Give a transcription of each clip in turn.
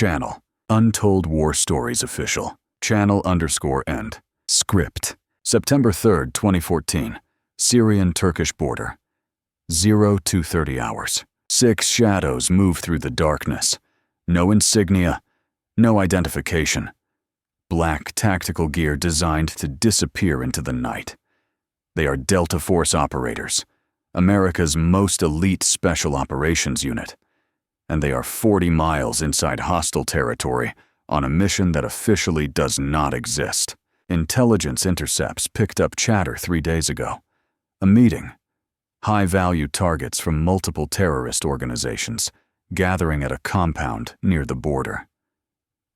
Channel. Untold War Stories Official. Channel_end. Script. September 3, 2014. Syrian-Turkish border. 0230 hours. 6 shadows move through the darkness. No insignia, no identification. Black tactical gear designed to disappear into the night. They are Delta Force operators, America's most elite special operations unit, and they are 40 miles inside hostile territory on a mission that officially does not exist. Intelligence intercepts picked up chatter 3 days ago. A meeting. High-value targets from multiple terrorist organizations gathering at a compound near the border.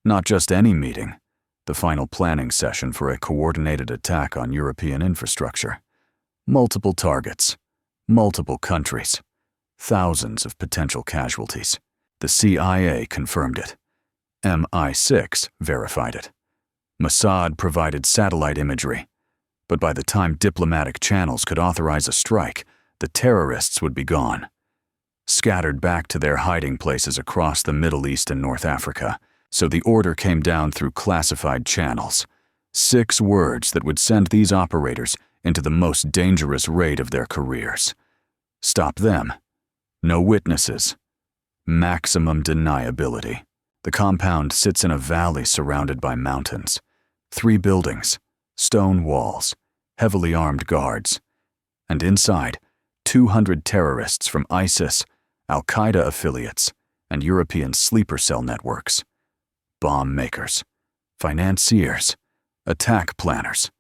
Not just any meeting, the final planning session for a coordinated attack on European infrastructure. Multiple targets, multiple countries, thousands of potential casualties. The CIA confirmed it. MI6 verified it. Mossad provided satellite imagery. But by the time diplomatic channels could authorize a strike, the terrorists would be gone. Scattered back to their hiding places across the Middle East and North Africa, so the order came down through classified channels. 6 words that would send these operators into the most dangerous raid of their careers. Stop them. No witnesses. Maximum deniability. The compound sits in a valley surrounded by mountains. 3 buildings, stone walls, heavily armed guards. And inside, 200 terrorists from ISIS, Al-Qaeda affiliates, and European sleeper cell networks. Bomb makers, financiers, attack planners.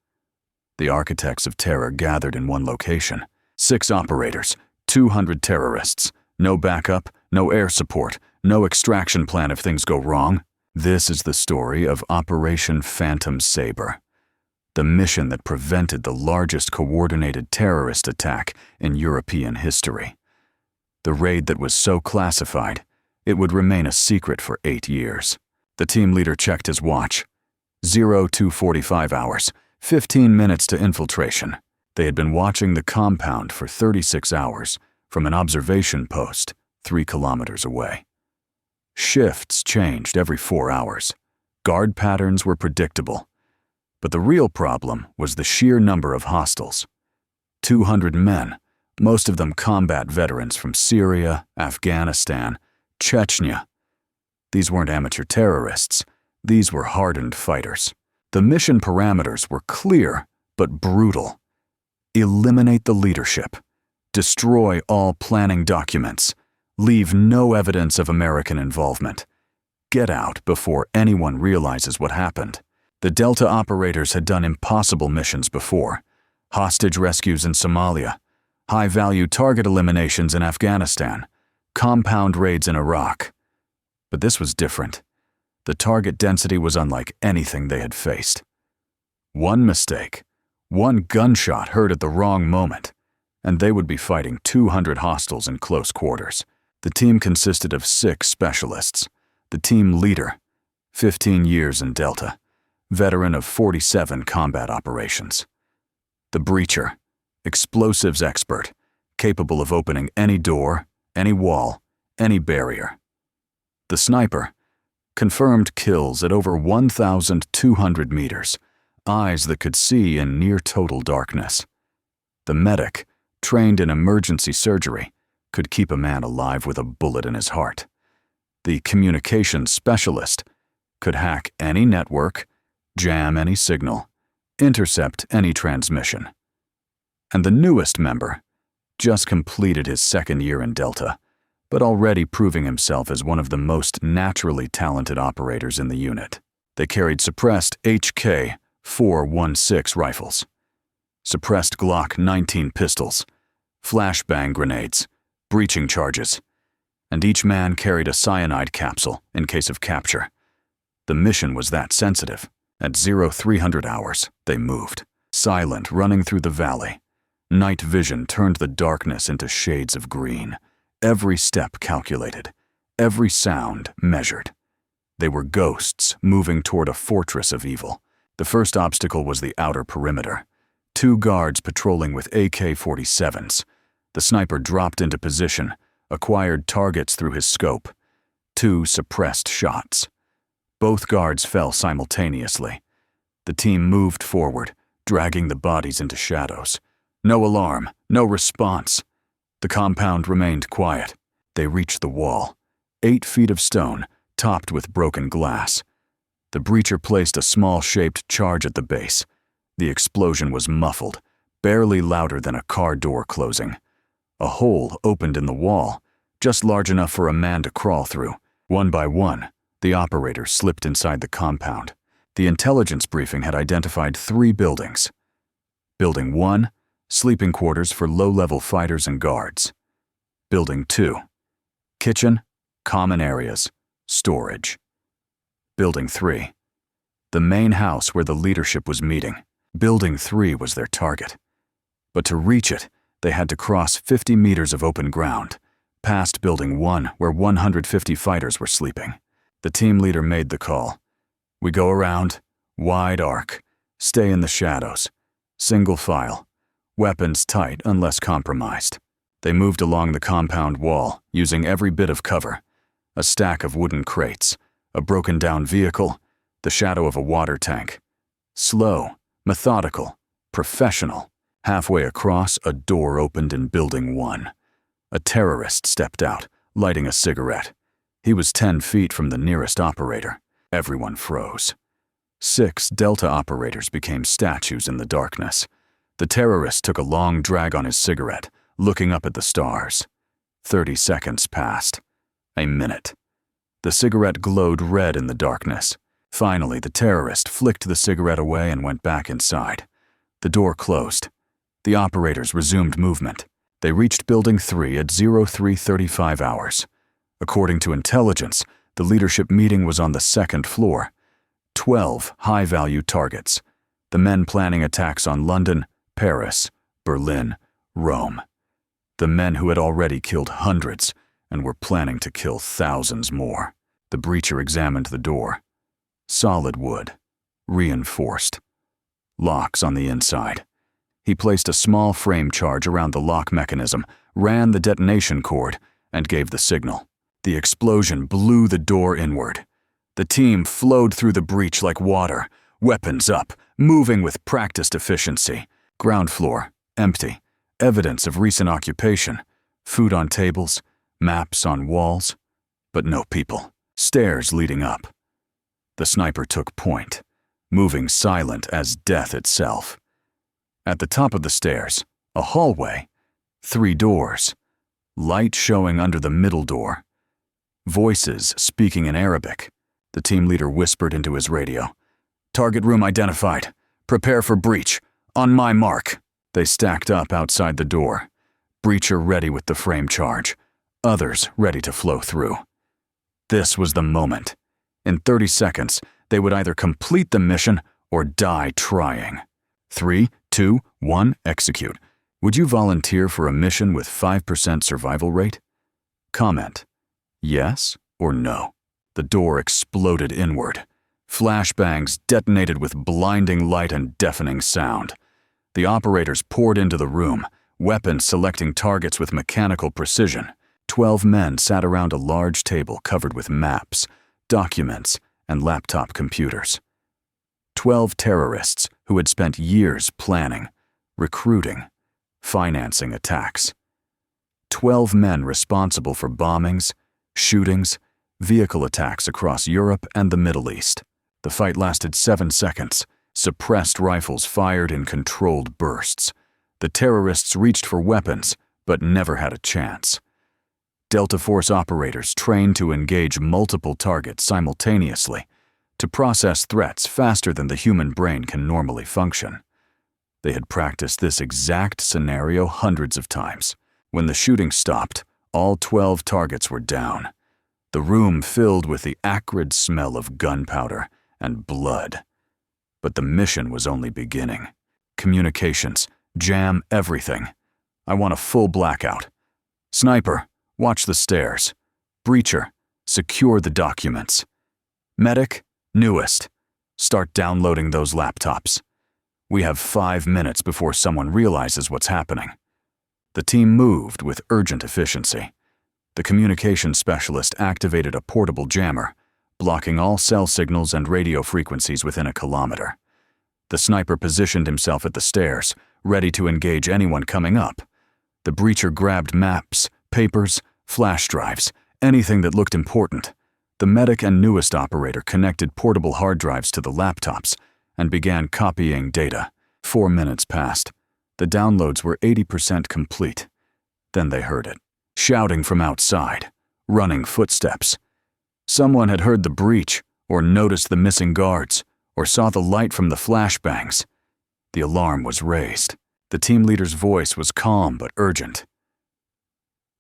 The architects of terror gathered in one location. 6 operators, 200 terrorists. No backup, no air support, no extraction plan if things go wrong. This is the story of Operation Phantom Saber, the mission that prevented the largest coordinated terrorist attack in European history. The raid that was so classified, it would remain a secret for 8 years. The team leader checked his watch. 0245 hours, 15 minutes to infiltration. They had been watching the compound for 36 hours from an observation post 3 kilometers away. Shifts changed every 4 hours. Guard patterns were predictable. But the real problem was the sheer number of hostiles. 200 men, most of them combat veterans from Syria, Afghanistan, Chechnya. These weren't amateur terrorists. These were hardened fighters. The mission parameters were clear but brutal. Eliminate the leadership. Destroy all planning documents. Leave no evidence of American involvement. Get out before anyone realizes what happened. The Delta operators had done impossible missions before. Hostage rescues in Somalia, high-value target eliminations in Afghanistan, compound raids in Iraq. But this was different. The target density was unlike anything they had faced. One mistake, one gunshot heard at the wrong moment, and they would be fighting 200 hostiles in close quarters. The team consisted of 6 specialists. The team leader, 15 years in Delta, veteran of 47 combat operations. The breacher, explosives expert, capable of opening any door, any wall, any barrier. The sniper, confirmed kills at over 1,200 meters, eyes that could see in near total darkness. The medic, trained in emergency surgery, could keep a man alive with a bullet in his heart. The communications specialist could hack any network, jam any signal, intercept any transmission. And the newest member just completed his 2nd year in Delta, but already proving himself as one of the most naturally talented operators in the unit. They carried suppressed HK 416 rifles, suppressed Glock 19 pistols, flashbang grenades, breaching charges, and each man carried a cyanide capsule in case of capture. The mission was that sensitive. At 0300 hours, they moved, silent, running through the valley. Night vision turned the darkness into shades of green. Every step calculated, every sound measured. They were ghosts moving toward a fortress of evil. The first obstacle was the outer perimeter. 2 guards patrolling with AK-47s. The sniper dropped into position, acquired targets through his scope. 2 suppressed shots. Both guards fell simultaneously. The team moved forward, dragging the bodies into shadows. No alarm, no response. The compound remained quiet. They reached the wall, 8 feet of stone, topped with broken glass. The breacher placed a small-shaped charge at the base. The explosion was muffled, barely louder than a car door closing. A hole opened in the wall, just large enough for a man to crawl through. One by one, the operators slipped inside the compound. The intelligence briefing had identified 3 buildings. Building 1, sleeping quarters for low-level fighters and guards. Building 2, kitchen, common areas, storage. Building 3, the main house where the leadership was meeting. Building 3 was their target. But to reach it, they had to cross 50 meters of open ground, past Building 1 where 150 fighters were sleeping. The team leader made the call. We go around, wide arc, stay in the shadows, single file, weapons tight unless compromised. They moved along the compound wall, using every bit of cover. A stack of wooden crates, a broken-down vehicle, the shadow of a water tank. Slow, methodical, professional. Halfway across, a door opened in Building 1. A terrorist stepped out, lighting a cigarette. He was 10 feet from the nearest operator. Everyone froze. 6 Delta operators became statues in the darkness. The terrorist took a long drag on his cigarette, looking up at the stars. 30 seconds passed. A minute. The cigarette glowed red in the darkness. Finally, the terrorist flicked the cigarette away and went back inside. The door closed. The operators resumed movement. They reached Building 3 at 03:35 hours. According to intelligence, the leadership meeting was on the 2nd floor. 12 high-value targets. The men planning attacks on London, Paris, Berlin, Rome. The men who had already killed hundreds and were planning to kill thousands more. The breacher examined the door. Solid wood, reinforced. Locks on the inside. He placed a small frame charge around the lock mechanism, ran the detonation cord, and gave the signal. The explosion blew the door inward. The team flowed through the breach like water, weapons up, moving with practiced efficiency. Ground floor, empty. Evidence of recent occupation. Food on tables, maps on walls, but no people. Stairs leading up. The sniper took point, moving silent as death itself. At the top of the stairs, a hallway, 3 doors, light showing under the middle door. Voices speaking in Arabic. The team leader whispered into his radio. Target room identified. Prepare for breach. On my mark. They stacked up outside the door. Breacher ready with the frame charge. Others ready to flow through. This was the moment. In 30 seconds, they would either complete the mission or die trying. 3, 2, 1, execute. Would you volunteer for a mission with 5% survival rate? Comment. Yes or no. The door exploded inward. Flashbangs detonated with blinding light and deafening sound. The operators poured into the room, weapons selecting targets with mechanical precision. 12 men sat around a large table covered with maps, documents, and laptop computers. 12 terrorists who had spent years planning, recruiting, financing attacks. 12 men responsible for bombings, shootings, vehicle attacks across Europe and the Middle East. The fight lasted 7 seconds. Suppressed rifles fired in controlled bursts. The terrorists reached for weapons, but never had a chance. Delta Force operators trained to engage multiple targets simultaneously, to process threats faster than the human brain can normally function. They had practiced this exact scenario hundreds of times. When the shooting stopped, all 12 targets were down. The room filled with the acrid smell of gunpowder and blood. But the mission was only beginning. Communications, jam everything. I want a full blackout. Sniper, watch the stairs. Breacher, secure the documents. Medic, newest. Start downloading those laptops. We have 5 minutes before someone realizes what's happening. The team moved with urgent efficiency. The communications specialist activated a portable jammer, blocking all cell signals and radio frequencies within a kilometer. The sniper positioned himself at the stairs, ready to engage anyone coming up. The breacher grabbed maps, papers, flash drives, anything that looked important. The medic and newest operator connected portable hard drives to the laptops and began copying data. 4 minutes passed. The downloads were 80% complete. Then they heard it. Shouting from outside. Running footsteps. Someone had heard the breach, or noticed the missing guards, or saw the light from the flashbangs. The alarm was raised. The team leader's voice was calm but urgent.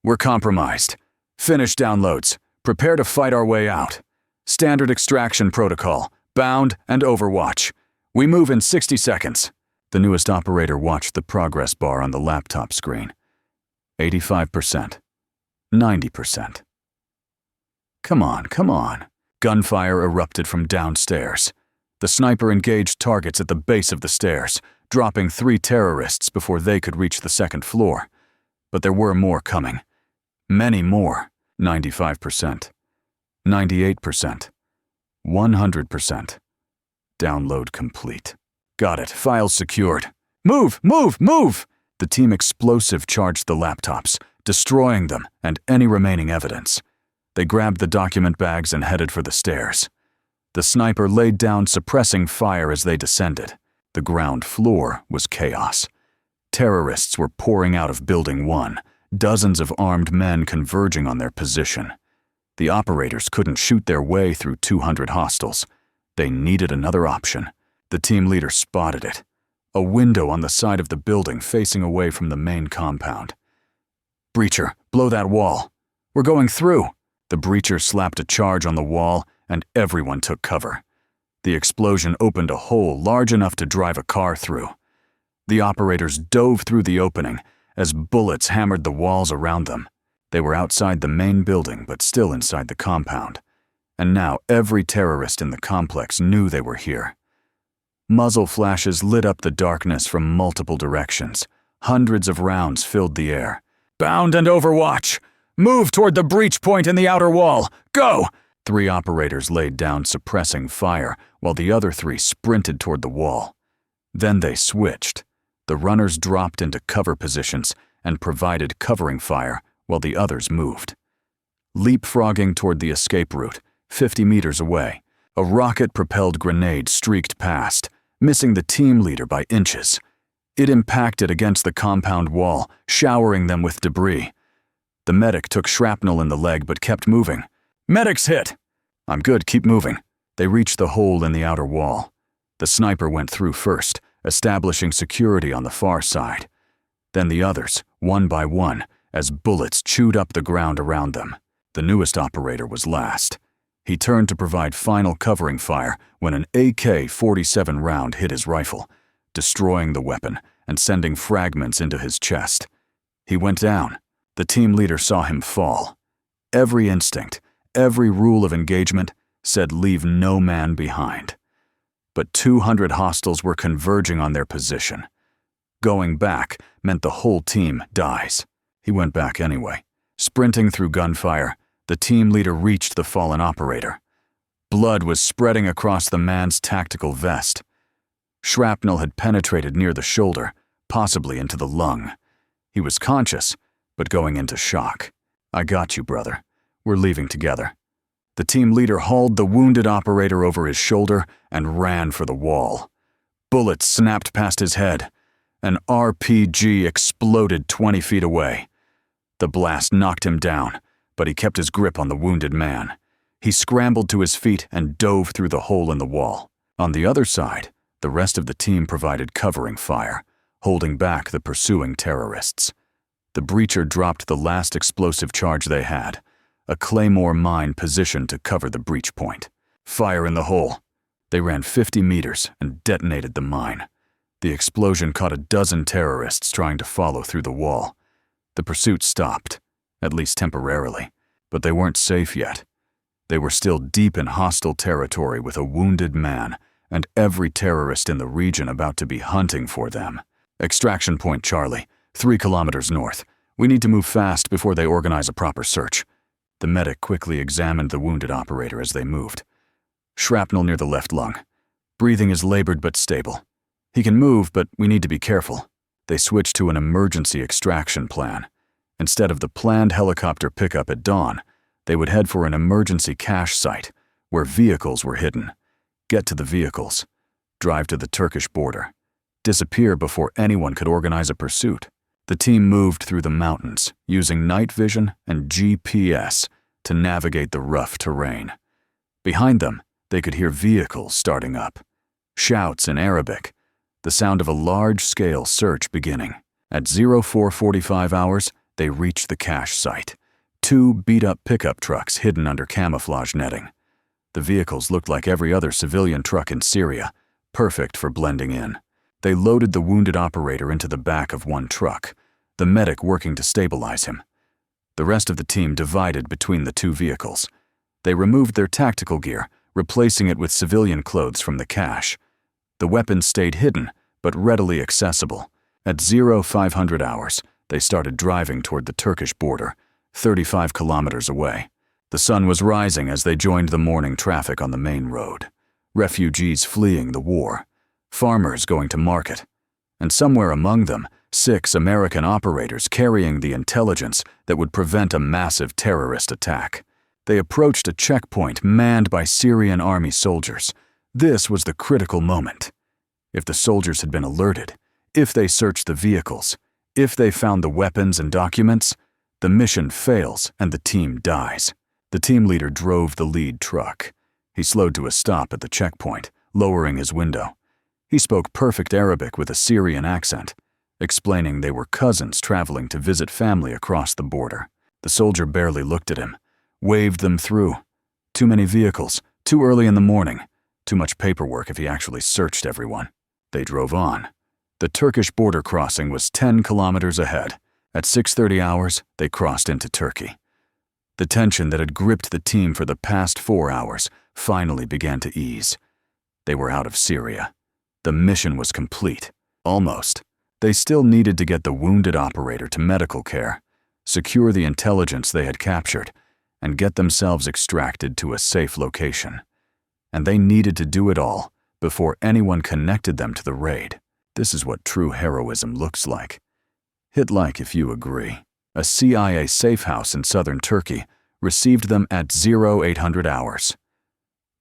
"We're compromised. Finish downloads. Prepare to fight our way out. Standard extraction protocol. Bound and overwatch. We move in 60 seconds. The newest operator watched the progress bar on the laptop screen. 85%. 90%. Come on. Gunfire erupted from downstairs. The sniper engaged targets at the base of the stairs, dropping 3 terrorists before they could reach the second floor. But there were more coming. Many more. 95%. 98%. 100%. Download complete. Got it. Files secured. Move! The team explosive charged the laptops, destroying them and any remaining evidence. They grabbed the document bags and headed for the stairs. The sniper laid down suppressing fire as they descended. The ground floor was chaos. Terrorists were pouring out of Building 1, dozens of armed men converging on their position. The operators couldn't shoot their way through 200 hostiles. They needed another option. The team leader spotted it. A window on the side of the building facing away from the main compound. "Breacher, blow that wall. We're going through." The breacher slapped a charge on the wall, and everyone took cover. The explosion opened a hole large enough to drive a car through. The operators dove through the opening as bullets hammered the walls around them. They were outside the main building, but still inside the compound. And now every terrorist in the complex knew they were here. Muzzle flashes lit up the darkness from multiple directions. Hundreds of rounds filled the air. "Bound and overwatch! Move toward the breach point in the outer wall! Go!" 3 operators laid down suppressing fire, while the other 3 sprinted toward the wall. Then they switched. The runners dropped into cover positions and provided covering fire while the others moved. Leapfrogging toward the escape route, 50 meters away, a rocket-propelled grenade streaked past, missing the team leader by inches. It impacted against the compound wall, showering them with debris. The medic took shrapnel in the leg but kept moving. "Medic's hit!" "I'm good, keep moving." They reached the hole in the outer wall. The sniper went through first, establishing security on the far side. Then the others, one by one, as bullets chewed up the ground around them. The newest operator was last. He turned to provide final covering fire when an AK-47 round hit his rifle, destroying the weapon and sending fragments into his chest. He went down. The team leader saw him fall. Every instinct, every rule of engagement said leave no man behind. But 200 hostiles were converging on their position. Going back meant the whole team dies. He went back anyway. Sprinting through gunfire, the team leader reached the fallen operator. Blood was spreading across the man's tactical vest. Shrapnel had penetrated near the shoulder, possibly into the lung. He was conscious, but going into shock. "I got you, brother. We're leaving together." The team leader hauled the wounded operator over his shoulder and ran for the wall. Bullets snapped past his head. An RPG exploded 20 feet away. The blast knocked him down, but he kept his grip on the wounded man. He scrambled to his feet and dove through the hole in the wall. On the other side, the rest of the team provided covering fire, holding back the pursuing terrorists. The breacher dropped the last explosive charge they had, a claymore mine positioned to cover the breach point. "Fire in the hole." They ran 50 meters and detonated the mine. The explosion caught a dozen terrorists trying to follow through the wall. The pursuit stopped, at least temporarily, but they weren't safe yet. They were still deep in hostile territory with a wounded man and every terrorist in the region about to be hunting for them. "Extraction point, Charlie, 3 kilometers north. We need to move fast before they organize a proper search." The medic quickly examined the wounded operator as they moved. Shrapnel near the left lung. Breathing is labored but stable. He can move, but we need to be careful. They switched to an emergency extraction plan. Instead of the planned helicopter pickup at dawn, they would head for an emergency cache site where vehicles were hidden. Get to the vehicles. Drive to the Turkish border. Disappear before anyone could organize a pursuit. The team moved through the mountains, using night vision and GPS to navigate the rough terrain. Behind them, they could hear vehicles starting up. Shouts in Arabic, the sound of a large-scale search beginning. At 0445 hours, they reached the cache site. 2 beat-up pickup trucks hidden under camouflage netting. The vehicles looked like every other civilian truck in Syria, perfect for blending in. They loaded the wounded operator into the back of one truck, the medic working to stabilize him. The rest of the team divided between the 2 vehicles. They removed their tactical gear, replacing it with civilian clothes from the cache. The weapons stayed hidden, but readily accessible. At 0500 hours, they started driving toward the Turkish border, 35 kilometers away. The sun was rising as they joined the morning traffic on the main road. Refugees fleeing the war, farmers going to market, and somewhere among them, 6 American operators carrying the intelligence that would prevent a massive terrorist attack. They approached a checkpoint manned by Syrian army soldiers. This was the critical moment. If the soldiers had been alerted, if they searched the vehicles, if they found the weapons and documents, the mission fails and the team dies. The team leader drove the lead truck. He slowed to a stop at the checkpoint, lowering his window. He spoke perfect Arabic with a Syrian accent, explaining they were cousins traveling to visit family across the border. The soldier barely looked at him, waved them through. Too many vehicles, too early in the morning, too much paperwork if he actually searched everyone. They drove on. The Turkish border crossing was 10 kilometers ahead. At 6:30 hours, they crossed into Turkey. The tension that had gripped the team for the past 4 hours finally began to ease. They were out of Syria. The mission was complete. Almost. They still needed to get the wounded operator to medical care, secure the intelligence they had captured, and get themselves extracted to a safe location. And they needed to do it all before anyone connected them to the raid. This is what true heroism looks like. Hit like if you agree. A CIA safe house in southern Turkey received them at 0800 hours.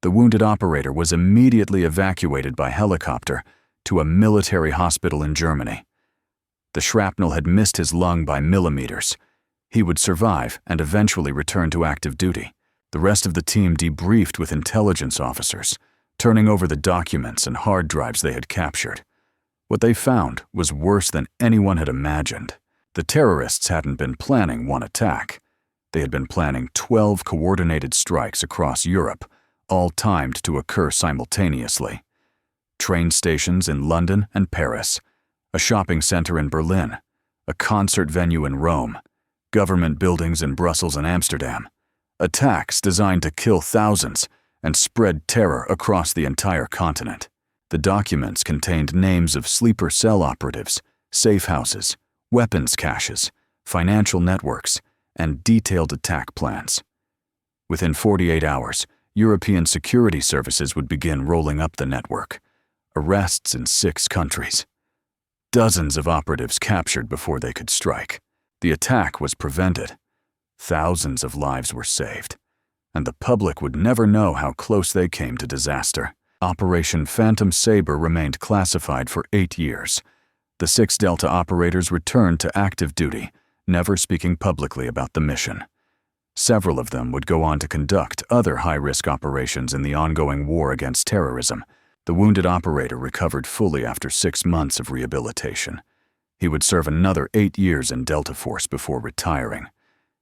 The wounded operator was immediately evacuated by helicopter to a military hospital in Germany. The shrapnel had missed his lung by millimeters. He would survive and eventually return to active duty. The rest of the team debriefed with intelligence officers, turning over the documents and hard drives they had captured. What they found was worse than anyone had imagined. The terrorists hadn't been planning one attack. They had been planning 12 coordinated strikes across Europe, all timed to occur simultaneously. Train stations in London and Paris, a shopping center in Berlin, a concert venue in Rome, government buildings in Brussels and Amsterdam. Attacks designed to kill thousands and spread terror across the entire continent. The documents contained names of sleeper cell operatives, safe houses, weapons caches, financial networks, and detailed attack plans. Within 48 hours, European security services would begin rolling up the network. Arrests in 6 countries. Dozens of operatives captured before they could strike. The attack was prevented. Thousands of lives were saved. And the public would never know how close they came to disaster. Operation Phantom Sabre remained classified for 8 years. The 6 Delta operators returned to active duty, never speaking publicly about the mission. Several of them would go on to conduct other high-risk operations in the ongoing war against terrorism. The wounded operator recovered fully after 6 months of rehabilitation. He would serve another 8 years in Delta Force before retiring.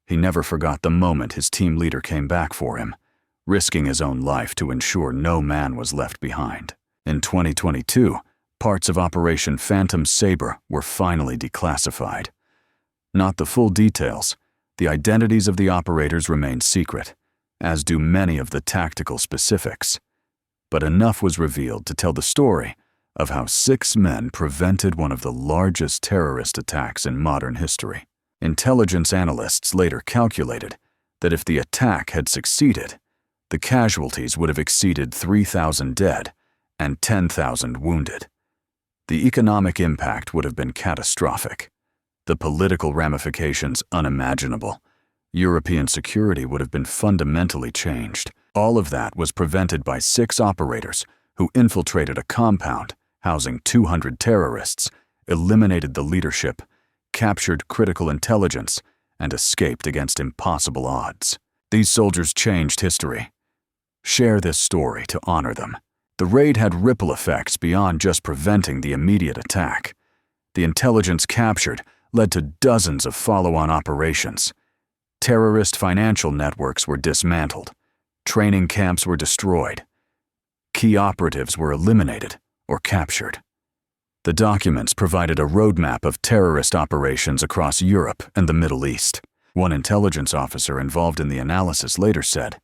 He never forgot the moment his team leader came back for him, risking his own life to ensure no man was left behind. In 2022, parts of Operation Phantom Sabre were finally declassified. Not the full details. The identities of the operators remained secret, as do many of the tactical specifics. But enough was revealed to tell the story of how 6 men prevented one of the largest terrorist attacks in modern history. Intelligence analysts later calculated that if the attack had succeeded, The casualties would have exceeded 3,000 dead and 10,000 wounded. The economic impact would have been catastrophic. The political ramifications unimaginable. European security would have been fundamentally changed. All of that was prevented by 6 operators who infiltrated a compound housing 200 terrorists, eliminated the leadership, captured critical intelligence, and escaped against impossible odds. These soldiers changed history. Share this story to honor them. The raid had ripple effects beyond just preventing the immediate attack. The intelligence captured led to dozens of follow-on operations. Terrorist financial networks were dismantled. Training camps were destroyed. Key operatives were eliminated or captured. The documents provided a roadmap of terrorist operations across Europe and the Middle East. One intelligence officer involved in the analysis later said,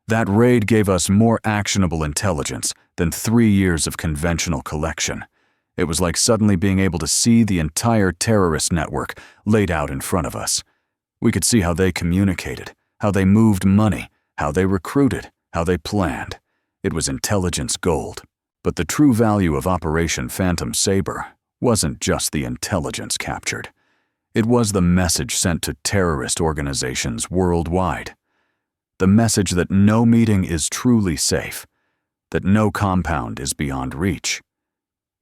"That raid gave us more actionable intelligence than 3 years of conventional collection. It was like suddenly being able to see the entire terrorist network laid out in front of us. We could see how they communicated, how they moved money, how they recruited, how they planned. It was intelligence gold." But the true value of Operation Phantom Sabre wasn't just the intelligence captured. It was the message sent to terrorist organizations worldwide. The message that no meeting is truly safe, that no compound is beyond reach,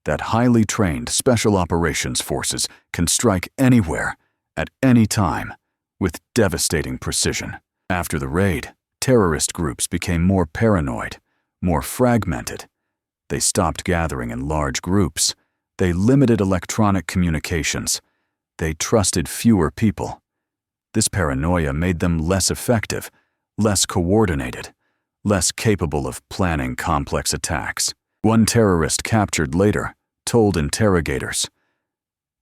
that highly trained special operations forces can strike anywhere, at any time, with devastating precision. After the raid, terrorist groups became more paranoid, more fragmented. They stopped gathering in large groups. They limited electronic communications. They trusted fewer people. This paranoia made them less effective, less coordinated, less capable of planning complex attacks. One terrorist captured later told interrogators,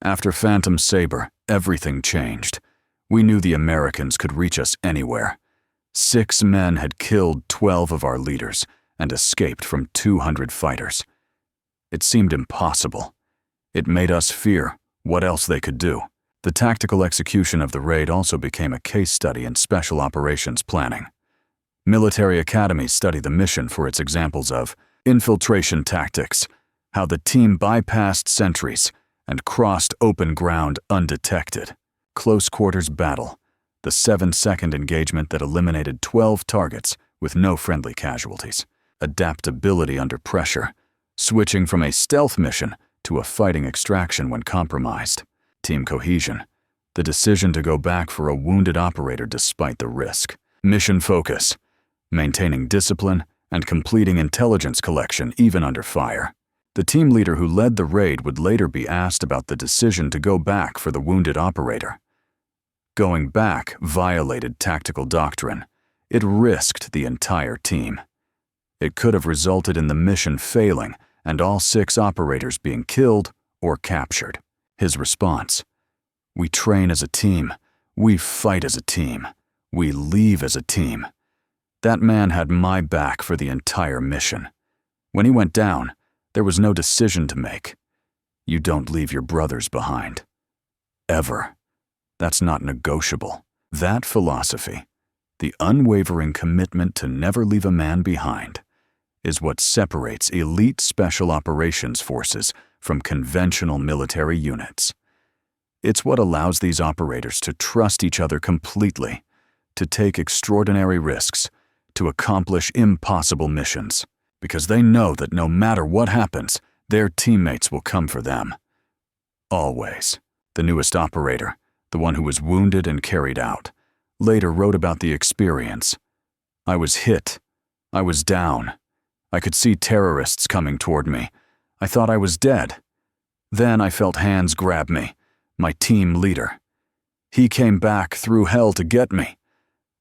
"After Phantom Sabre, everything changed. We knew the Americans could reach us anywhere. 6 men had killed 12 of our leaders and escaped from 200 fighters. It seemed impossible. It made us fear what else they could do." The tactical execution of the raid also became a case study in special operations planning. Military academies study the mission for its examples of infiltration tactics, how the team bypassed sentries and crossed open ground undetected; close quarters battle, the 7-second engagement that eliminated 12 targets with no friendly casualties; adaptability under pressure, switching from a stealth mission to a fighting extraction when compromised; team cohesion, the decision to go back for a wounded operator despite the risk; mission focus, maintaining discipline and completing intelligence collection even under fire. The team leader who led the raid would later be asked about the decision to go back for the wounded operator. Going back violated tactical doctrine. It risked the entire team. It could have resulted in the mission failing and all 6 operators being killed or captured. His response: "We train as a team. We fight as a team. We leave as a team." That man had my back for the entire mission. When he went down, there was no decision to make. You don't leave your brothers behind. Ever. That's not negotiable. That philosophy, the unwavering commitment to never leave a man behind, is what separates elite special operations forces from conventional military units. It's what allows these operators to trust each other completely, to take extraordinary risks, to accomplish impossible missions, because they know that no matter what happens, their teammates will come for them. Always. The newest operator, the one who was wounded and carried out, later wrote about the experience. "I was hit. I was down. I could see terrorists coming toward me. I thought I was dead. Then I felt hands grab me, my team leader. He came back through hell to get me.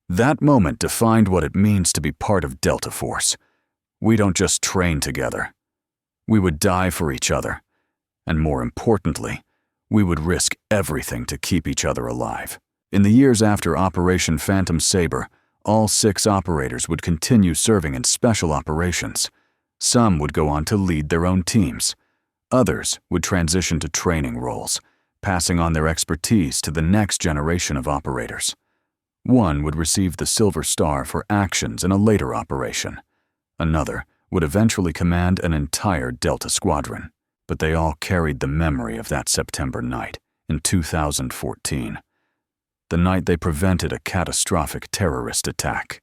That moment defined what it means to be part of Delta Force. We don't just train together. We would die for each other. And more importantly, we would risk everything to keep each other alive." In the years after Operation Phantom Sabre, all 6 operators would continue serving in special operations. Some would go on to lead their own teams. Others would transition to training roles, passing on their expertise to the next generation of operators. One would receive the Silver Star for actions in a later operation. Another would eventually command an entire Delta squadron. But they all carried the memory of that September night in 2014. The night they prevented a catastrophic terrorist attack.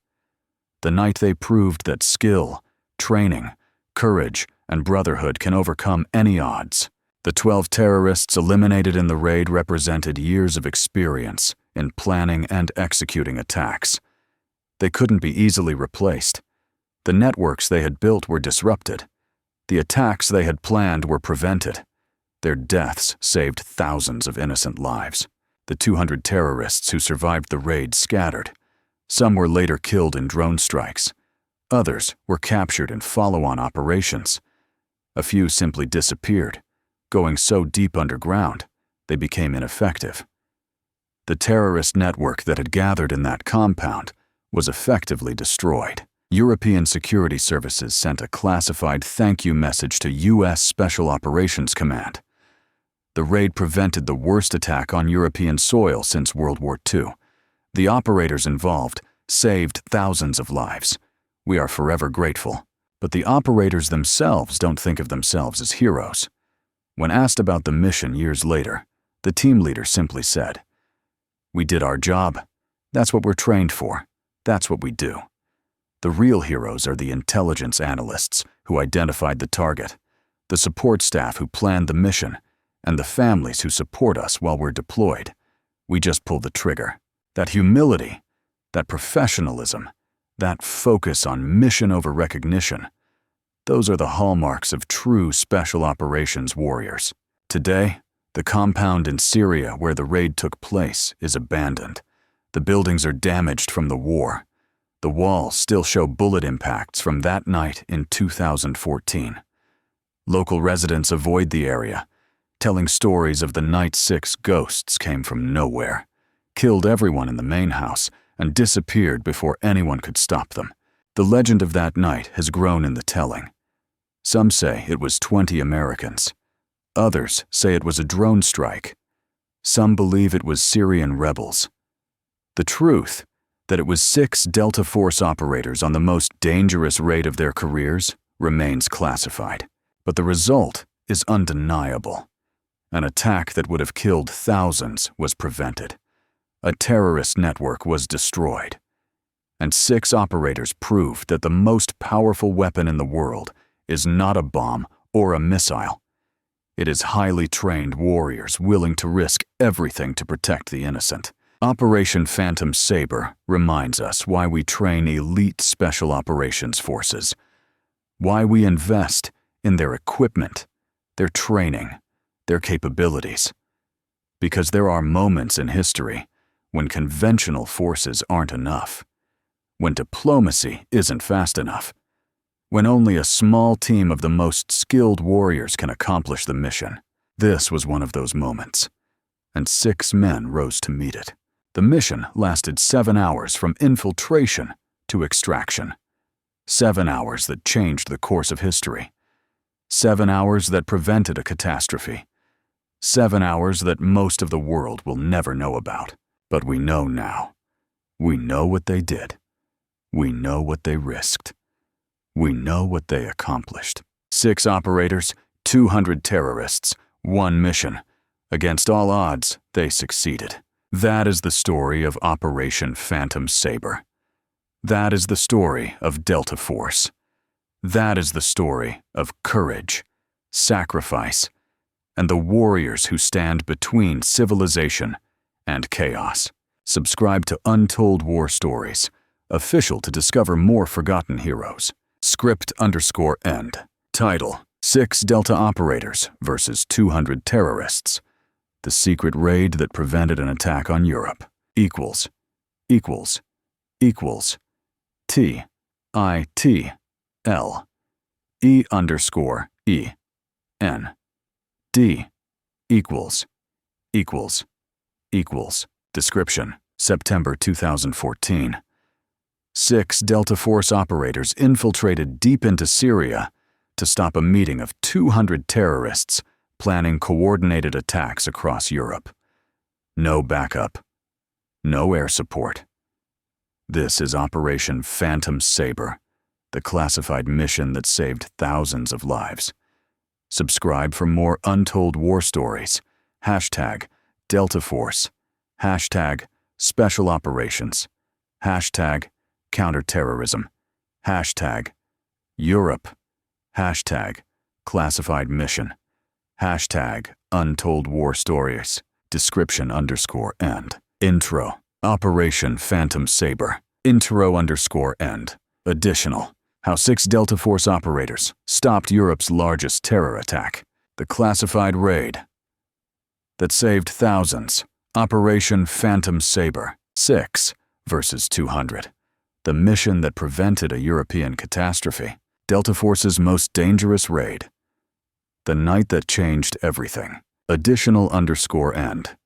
The night they proved that skill, training, courage, and brotherhood can overcome any odds. The 12 terrorists eliminated in the raid represented years of experience in planning and executing attacks. They couldn't be easily replaced. The networks they had built were disrupted. The attacks they had planned were prevented. Their deaths saved thousands of innocent lives. The 200 terrorists who survived the raid scattered. Some were later killed in drone strikes. Others were captured in follow-on operations. A few simply disappeared, going so deep underground they became ineffective. The terrorist network that had gathered in that compound was effectively destroyed. European security services sent a classified thank you message to U.S. Special Operations Command. The raid prevented the worst attack on European soil since World War II. The operators involved saved thousands of lives. We are forever grateful. But the operators themselves don't think of themselves as heroes. When asked about the mission years later, the team leader simply said, "We did our job. That's what we're trained for. That's what we do." The real heroes are the intelligence analysts who identified the target, the support staff who planned the mission, and the families who support us while we're deployed. We just pull the trigger. That humility, that professionalism, that focus on mission over recognition, those are the hallmarks of true special operations warriors. Today, the compound in Syria where the raid took place is abandoned. The buildings are damaged from the war. The walls still show bullet impacts from that night in 2014. Local residents avoid the area, telling stories of the night 6 ghosts came from nowhere, killed everyone in the main house, and disappeared before anyone could stop them. The legend of that night has grown in the telling. Some say it was 20 Americans. Others say it was a drone strike. Some believe it was Syrian rebels. The truth, that it was 6 Delta Force operators on the most dangerous raid of their careers, remains classified. But the result is undeniable. An attack that would have killed thousands was prevented. A terrorist network was destroyed. And 6 operators proved that the most powerful weapon in the world is not a bomb or a missile. It is highly trained warriors willing to risk everything to protect the innocent. Operation Phantom Sabre reminds us why we train elite special operations forces, why we invest in their equipment, their training, their capabilities. Because there are moments in history when conventional forces aren't enough, when diplomacy isn't fast enough, when only a small team of the most skilled warriors can accomplish the mission. This was one of those moments, and 6 men rose to meet it. The mission lasted 7 hours from infiltration to extraction. 7 hours that changed the course of history. 7 hours that prevented a catastrophe. 7 hours that most of the world will never know about. But we know now. We know what they did. We know what they risked. We know what they accomplished. 6 operators, 200 terrorists, 1 mission. Against all odds, they succeeded. That is the story of Operation Phantom Sabre. That is the story of Delta Force. That is the story of courage, sacrifice, and the warriors who stand between civilization and chaos. Subscribe to Untold War Stories, official to discover more forgotten heroes. Script_end. Title: 6 Delta Operators versus 200 Terrorists. The secret raid that prevented an attack on Europe. Equals. T I T L E_E N D equals. Description: September 2014. 6 Delta Force operators infiltrated deep into Syria to stop a meeting of 200 terrorists planning coordinated attacks across Europe. No backup, no air support, This is Operation Phantom Saber, the classified mission that saved thousands of lives. Subscribe for more untold war stories. Hashtag Delta Force. Hashtag Special Operations. Hashtag Counterterrorism. Hashtag Europe. Hashtag Classified Mission. Hashtag Untold War Stories. Description_end. Intro. Operation Phantom Saber. Intro_end. Additional. How 6 Delta Force operators stopped Europe's largest terror attack. The classified raid that saved thousands. Operation Phantom Saber. 6 versus 200. The mission that prevented a European catastrophe. Delta Force's most dangerous raid. The night that changed everything. Additional_end.